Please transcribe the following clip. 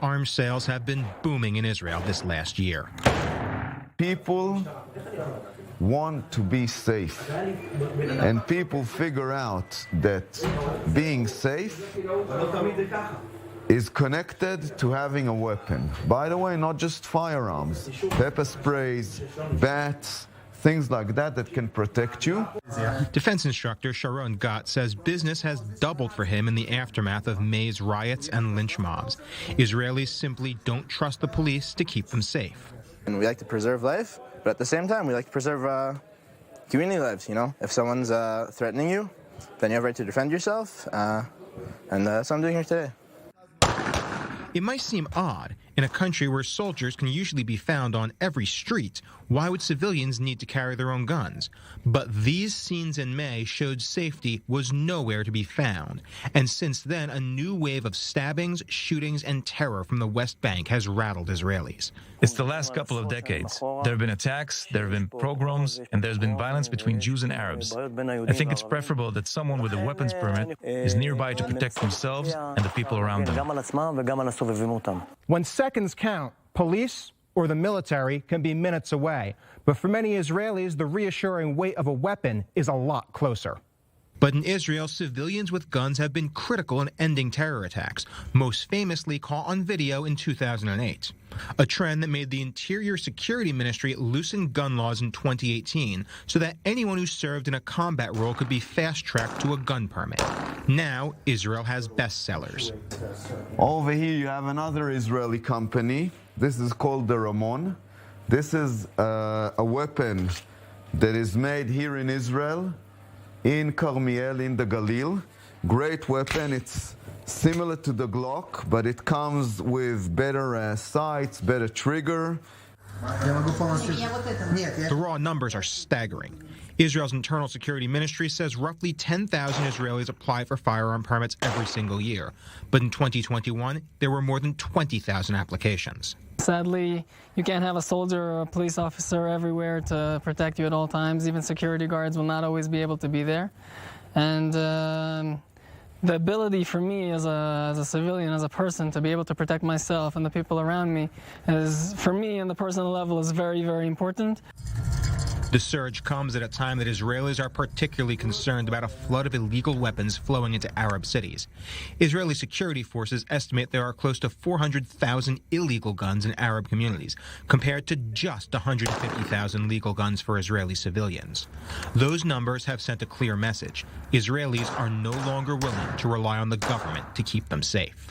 Arms sales have been booming in Israel this last year. People want to be safe, and people figure out that being safe is connected to having a weapon. By the way, not just firearms, pepper sprays, bats, things like that that can protect you. Defense instructor Sharon Gat says business has doubled for him in the aftermath of May's riots and lynch mobs. Israelis simply don't trust the police to keep them safe. And we like to preserve life, but at the same time, we like to preserve community lives, you know? If someone's threatening you, then you have a right to defend yourself, and that's what I'm doing here today. It might seem odd. In a country where soldiers can usually be found on every street, why would civilians need to carry their own guns? But these scenes in May showed safety was nowhere to be found. And since then, a new wave of stabbings, shootings, and terror from the West Bank has rattled Israelis. It's the last couple of decades. There have been attacks, there have been pogroms, and there's been violence between Jews and Arabs. I think it's preferable that someone with a weapons permit is nearby to protect themselves and the people around them. When seconds count, police or the military can be minutes away. But for many Israelis, the reassuring weight of a weapon is a lot closer. But in Israel, civilians with guns have been critical in ending terror attacks, most famously caught on video in 2008. A trend that made the Interior Security Ministry loosen gun laws in 2018 so that anyone who served in a combat role could be fast-tracked to a gun permit. Now, Israel has bestsellers. Over here you have another Israeli company. This is called the Ramon. This is a weapon that is made here in Israel, in Carmiel, in the Galil. Great weapon. It's similar to the Glock, but it comes with better sights, better trigger. The raw numbers are staggering. Israel's Internal Security Ministry says roughly 10,000 Israelis apply for firearm permits every single year. But in 2021, there were more than 20,000 applications. Sadly, you can't have a soldier or a police officer everywhere to protect you at all times. Even security guards will not always be able to be there. And the ability for me as a civilian, as a person, to be able to protect myself and the people around me is, for me, on the personal level, is very, very important. The surge comes at a time that Israelis are particularly concerned about a flood of illegal weapons flowing into Arab cities. Israeli security forces estimate there are close to 400,000 illegal guns in Arab communities, compared to just 150,000 legal guns for Israeli civilians. Those numbers have sent a clear message. Israelis are no longer willing to rely on the government to keep them safe.